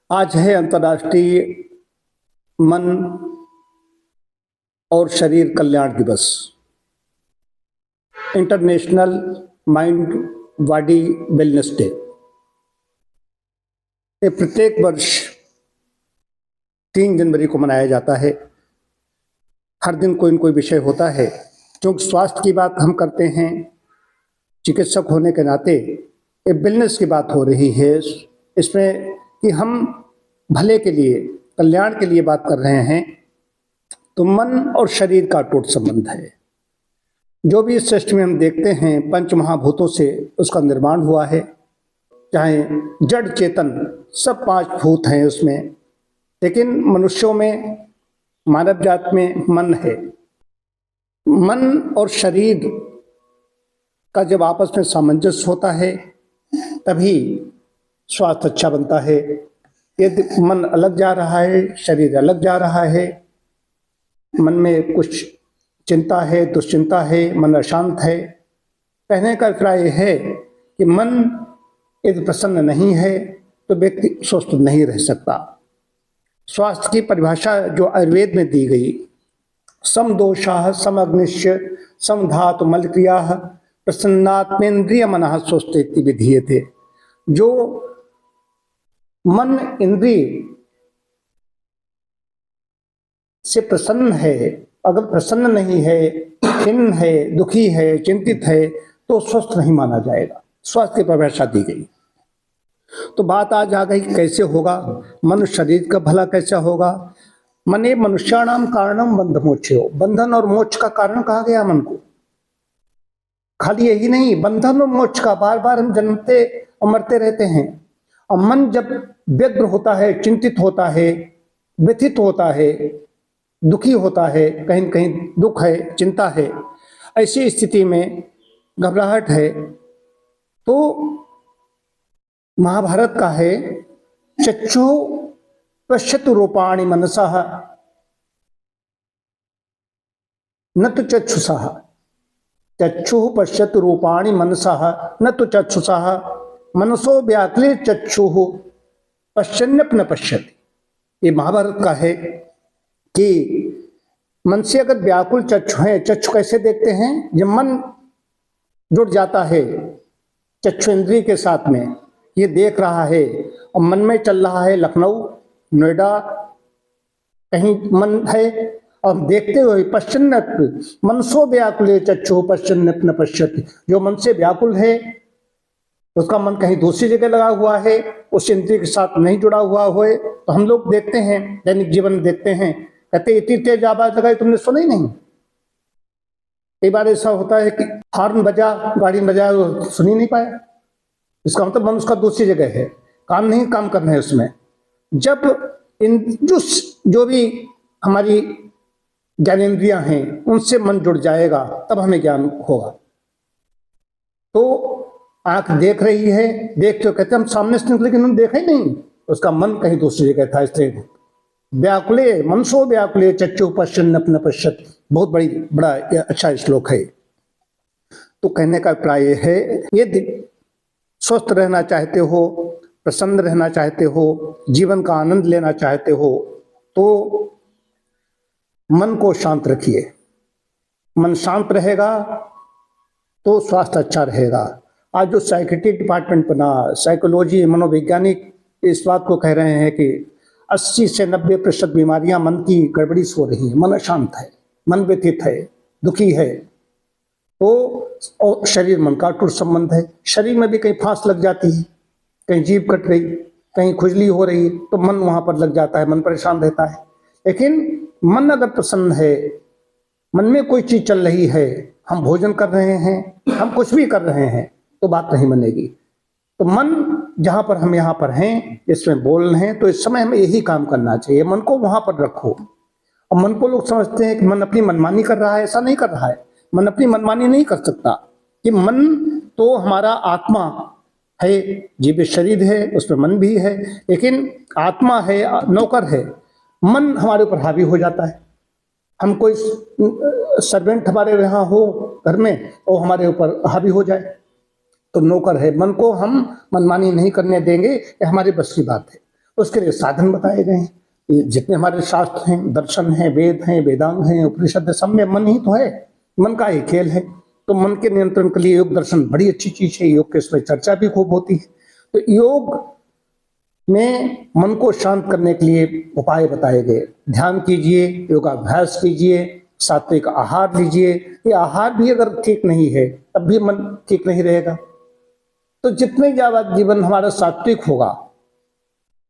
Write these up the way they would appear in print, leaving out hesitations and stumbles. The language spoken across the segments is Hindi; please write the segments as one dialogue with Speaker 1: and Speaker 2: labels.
Speaker 1: आज है अंतर्राष्ट्रीय मन और शरीर कल्याण दिवस। International mind body wellness day. ये प्रत्येक वर्ष 3 जनवरी को मनाया जाता है। हर दिन कोई न कोई विषय होता है। क्योंकि स्वास्थ्य की बात हम करते हैं, चिकित्सक होने के नाते ये वेलनेस की बात हो रही है। इसमें कि हम भले के लिए, कल्याण के लिए बात कर रहे हैं। तो मन और शरीर का अटूट संबंध है। जो भी इस सृष्टि में हम देखते हैं, पंच महाभूतों से उसका निर्माण हुआ है। चाहे जड़ चेतन सब 5 भूत हैं उसमें, लेकिन मनुष्यों में, मानव जात में मन है। मन और शरीर का जब आपस में सामंजस्य होता है तभी स्वास्थ्य अच्छा बनता है। यदि मन अलग जा रहा है, शरीर अलग जा रहा है, मन में कुछ चिंता है, दुश्चिंता है, मन अशांत है, कहने का अभिप्राय है कि मन यदि प्रसन्न नहीं है तो व्यक्ति स्वस्थ नहीं रह सकता। स्वास्थ्य की परिभाषा जो आयुर्वेद में दी गई, समदोषाः समग्निश्च समधातु मलक्रियाः प्रसन्नात्मेन्द्रिय मनः स्वस्थेति विधीयते। जो मन इंद्रिय से प्रसन्न है, अगर प्रसन्न नहीं है, खिन्न है, दुखी है, चिंतित है, तो स्वस्थ नहीं माना जाएगा। स्वास्थ्य की परिभाषा दी गई। तो बात आज आ गई कैसे होगा मनुष्य शरीर का भला कैसा होगा। मने मनुष्याणाम कारणम बंध मोक्षो। बंधन और मोक्ष का कारण कहा गया मन को। खाली यही नहीं, बंधन और मोक्ष का बार बार हम जन्मते और मरते रहते हैं। और मन जब व्यग्र होता है, चिंतित होता है, व्यथित होता है, दुखी होता है, कहीं न कहीं दुख है, चिंता है, ऐसी स्थिति में घबराहट है, तो महाभारत का है चक्षु पश्यतु रूपाणि मनसः न तु चक्षुषः। चक्षु पश्यतु रूपाणि मनसः न तु चक्षुषः मनसो व्याकुले चक्षुः पश्यन्यपि न पश्यति। ये महाभारत का है कि मन से अगर व्याकुल चक्षु है, चक्षु कैसे देखते हैं, जब मन जुड़ जाता है चक्षु इंद्रिय के साथ में, ये देख रहा है और मन में चल रहा है लखनऊ, नोएडा, कहीं मन है और देखते हुए पश्यन्यपि मनसो व्याकुले चक्षु पश्यन्यपि न पश्यति। जो मन से व्याकुल है उसका मन कहीं दूसरी जगह लगा हुआ है, उस इंद्रिय के साथ नहीं जुड़ा हुआ है। तो हम लोग देखते हैं, दैनिक जीवन में देखते हैं, कहते इतनी तेज आवाज लगाई तुमने सुना ही नहीं। कई बार ऐसा होता है कि हॉर्न बजा, गाड़ी में बजाया, सुन ही नहीं पाया। इसका मतलब मन उसका दूसरी जगह है, काम नहीं काम करना है उसमें। जब जो भी हमारी ज्ञानेंद्रियां हैं उनसे मन जुड़ जाएगा तब हमें ज्ञान होगा। तो आंख देख रही है, देख तो कहते हम सामने से निकले, लेकिन हम देखा ही नहीं, उसका मन कहीं दूसरी जगह था। इसलिए व्याकुले मनसो व्याकुले चक्षु पश्यन्यपि न पश्यति। बहुत बड़ा अच्छा श्लोक है। तो कहने का प्राय है, यदि स्वस्थ रहना चाहते हो, प्रसन्न रहना चाहते हो, जीवन का आनंद लेना चाहते हो, तो मन को शांत रखिए। मन शांत रहेगा तो स्वास्थ्य अच्छा रहेगा। आज जो साइकेट्रिक डिपार्टमेंट बना, साइकोलॉजी, मनोवैज्ञानिक इस बात को कह रहे हैं कि 80 से 90% बीमारियां मन की गड़बड़ी से हो रही है। मन अशांत है, मन व्यथित है, दुखी है। तो और शरीर मन का अटूट संबंध है। शरीर में भी कहीं फांस लग जाती है, कहीं जीभ कट रही, कहीं खुजली हो रही, तो मन वहां पर लग जाता है, मन परेशान रहता है। लेकिन मन अगर प्रसन्न है, मन में कोई चीज चल रही है, हम भोजन कर रहे हैं, हम कुछ भी कर रहे हैं, तो बात नहीं बनेगी। तो मन जहां पर हम यहाँ पर हैं, इसमें बोल रहे हैं, तो इस समय हमें यही काम करना चाहिए। मन को वहां पर रखो। और मन को लोग समझते हैं कि मन अपनी मनमानी कर रहा है। ऐसा नहीं कर रहा है। मन अपनी मनमानी नहीं कर सकता। कि मन तो हमारा आत्मा है, जीवित शरीर है, उसमें मन भी है, लेकिन आत्मा है, नौकर है। मन हमारे ऊपर हावी हो जाता है। हम कोई सर्वेंट हमारे यहाँ हो घर में और हमारे ऊपर हावी हो जाए, तो नौकर है। मन को हम मनमानी नहीं करने देंगे, ये हमारे बस की बात है। उसके लिए साधन बताए गए हैं। ये जितने हमारे शास्त्र हैं, दर्शन हैं, वेद हैं, वेदांग हैं, उपनिषद है, सब में मन ही तो है, मन का ही खेल है। तो मन के नियंत्रण के लिए योग दर्शन बड़ी अच्छी चीज है। योग के इसमें चर्चा भी खूब होती है। तो योग में मन को शांत करने के लिए उपाय बताए गए। ध्यान कीजिए, योगाभ्यास कीजिए, सात्विक आहार लीजिए। ये आहार भी अगर ठीक नहीं है तब भी मन ठीक नहीं रहेगा। तो जितने ज्यादा जीवन हमारा सात्विक होगा,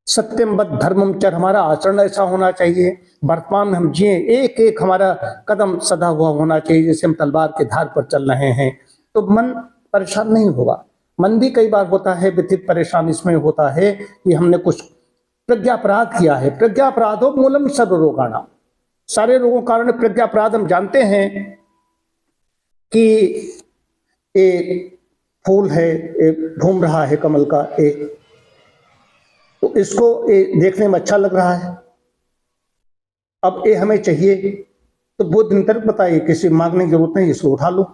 Speaker 1: सत्यम बद धर्मम चर, हमारा आचरण ऐसा होना चाहिए, वर्तमान में हम जिए, एक एक हमारा कदम सदा हुआ होना चाहिए जैसे हम तलवार के धार पर चल रहे हैं, तो मन परेशान नहीं होगा। मन भी कई बार होता है व्यथित, परेशान इसमें होता है कि हमने कुछ प्रज्ञापराध किया है। प्रज्ञापराधो मूलम सर्व रोगाणाम, सारे रोगों का कारण प्रज्ञापराध। हम जानते हैं कि एक फूल है, एक घूम रहा है कमल का, एक तो इसको देखने में अच्छा लग रहा है, अब ये हमें चाहिए, तो बुद्ध दिन तक बताइए, किसी मांगने की जरूरत नहीं, इसको उठा लो,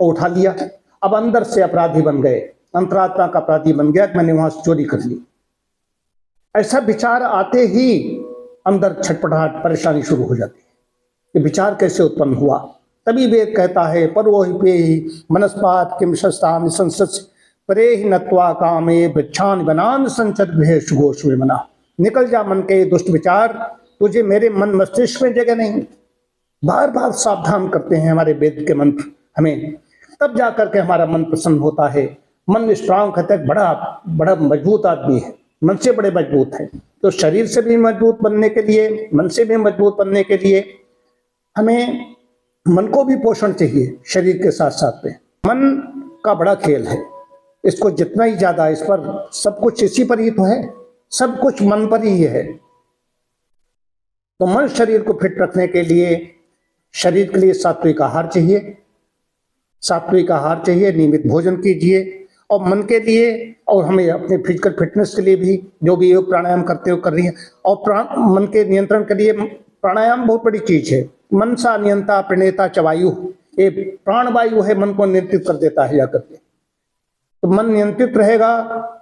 Speaker 1: उठा लिया। अब अंदर से अपराधी बन गए, अंतरात्मा का अपराधी बन गया कि मैंने वहां से चोरी कर ली। ऐसा विचार आते ही अंदर छटपटाहट, परेशानी शुरू हो जाती है कि विचार कैसे उत्पन्न हुआ। तभी वेद कहता है परो ही पे ही मनस्पात किम शस्तान संसस परे ही नत्वा कामे वृक्षान वनान संचत गृह सुघोष में मना। निकल जा मन के दुष्ट विचार, तुझे मेरे मन मस्तिष्क में जगह नहीं। बार बार सावधान करते हैं हमारे वेद के मंत्र हमें, तब जाकर के हमारा मन प्रसन्न होता है। मन स्ट्रांग कहते हैं, बड़ा बड़ा मजबूत आदमी है, मन से बड़े मजबूत है। तो शरीर से भी मजबूत बनने के लिए, मन से भी मजबूत बनने के लिए हमें मन को भी पोषण चाहिए शरीर के साथ साथ में। मन का बड़ा खेल है, इसको जितना ही ज्यादा, इस पर सब कुछ इसी पर ही तो है, सब कुछ मन पर ही है। तो मन शरीर को फिट रखने के लिए, शरीर के लिए सात्विक आहार चाहिए, सात्विक आहार चाहिए, नियमित भोजन कीजिए। और मन के लिए और हमें अपने फिजिकल फिटनेस के लिए भी जो भी योग प्राणायाम करते हो कर रही है। और मन के नियंत्रण के लिए प्राणायाम बहुत बड़ी चीज है। मनसा नियंता प्रणेता च वायु, ये प्राण वायु है, मन को नियंत्रित कर देता है जाकर के। तो मन नियंत्रित रहेगा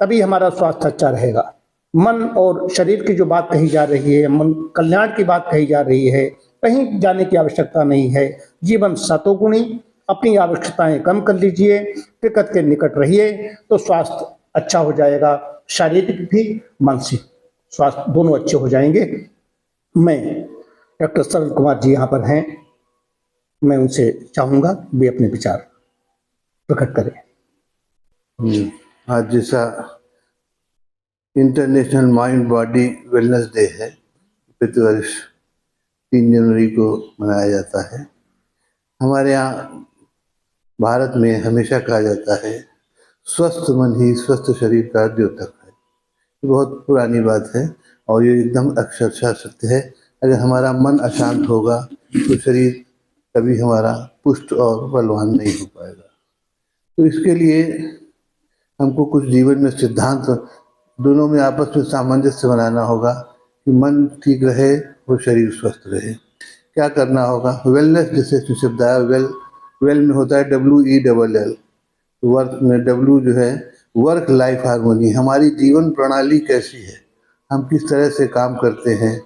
Speaker 1: तभी हमारा स्वास्थ्य अच्छा रहेगा। मन और शरीर की जो बात कही जा रही है, मन कल्याण की बात कही जा रही है, कहीं जाने की आवश्यकता नहीं है। जीवन सतोगुणी, अपनी आवश्यकताएं कम कर लीजिए, प्रकृति के निकट रहिए, तो स्वास्थ्य अच्छा हो जाएगा, शारीरिक भी मानसिक स्वास्थ्य दोनों अच्छे हो जाएंगे। मैं डॉक्टर सरल कुमार जी यहाँ पर हैं, मैं उनसे चाहूँगा वे अपने विचार प्रकट करें।
Speaker 2: आज जैसा international mind body wellness day है, प्रतिवर्ष 3 जनवरी को मनाया जाता है। हमारे यहाँ भारत में हमेशा कहा जाता है स्वस्थ मन ही स्वस्थ शरीर का द्योतक है। ये बहुत पुरानी बात है और ये एकदम अक्षरशः सत्य है। अगर हमारा मन अशांत होगा तो शरीर कभी हमारा पुष्ट और बलवान नहीं हो पाएगा। तो इसके लिए हमको कुछ जीवन में सिद्धांत दोनों में आपस में सामंजस्य बनाना होगा कि मन ठीक रहे और शरीर स्वस्थ रहे। क्या करना होगा? वेलनेस, जैसे शब्द आया, वेल में होता है WELL, वर्क में W जो है वर्क लाइफ हार्मोनी। हमारी जीवन प्रणाली कैसी है, हम किस तरह से काम करते हैं,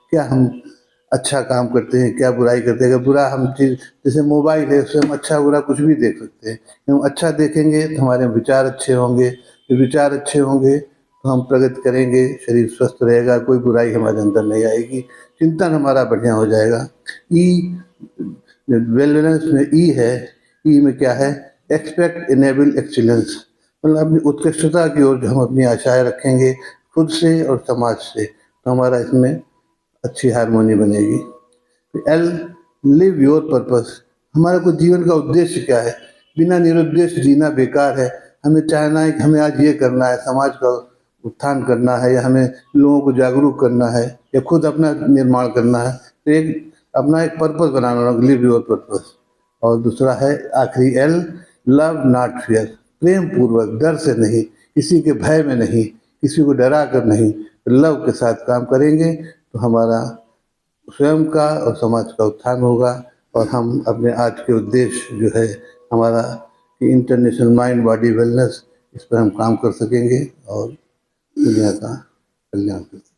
Speaker 2: क्या हम अच्छा काम करते हैं, क्या बुराई करते हैं। अगर बुरा हम चीज़, जैसे मोबाइल है, उससे हम अच्छा बुरा कुछ भी देख सकते हैं। हम अच्छा देखेंगे तो हमारे विचार अच्छे होंगे, विचार अच्छे होंगे तो हम प्रगति करेंगे, शरीर स्वस्थ रहेगा, कोई बुराई हमारे अंदर नहीं आएगी, चिंतन हमारा बढ़िया हो जाएगा। वेलनेस में ई है, ई में क्या है? एक्सपेक्ट इनेबल एक्सीलेंस, मतलब अपनी उत्कृष्टता की ओर जो हम अपनी आशाएं रखेंगे खुद से और समाज से, तो हमारा इसमें अच्छी हारमोनी बनेगी। एल, लिव योर पर्पस, हमारा कुछ जीवन का उद्देश्य क्या है? बिना निरुद्देश्य जीना बेकार है। हमें चाहना है कि हमें आज ये करना है, समाज का उत्थान करना है, या हमें लोगों को जागरूक करना है, या खुद अपना निर्माण करना है। तो एक अपना एक पर्पस बनाना होगा, लिव योर पर्पस। और दूसरा है आखिरी एल, लव नॉट फियर, प्रेम पूर्वक, डर से नहीं, किसी के भय में नहीं, किसी को डरा कर नहीं, लव के साथ काम करेंगे तो हमारा स्वयं का और समाज का उत्थान होगा। और हम अपने आज के उद्देश्य जो है हमारा कि इंटरनेशनल माइंड बॉडी वेलनेस, इस पर हम काम कर सकेंगे और दुनिया का कल्याण करते हैं।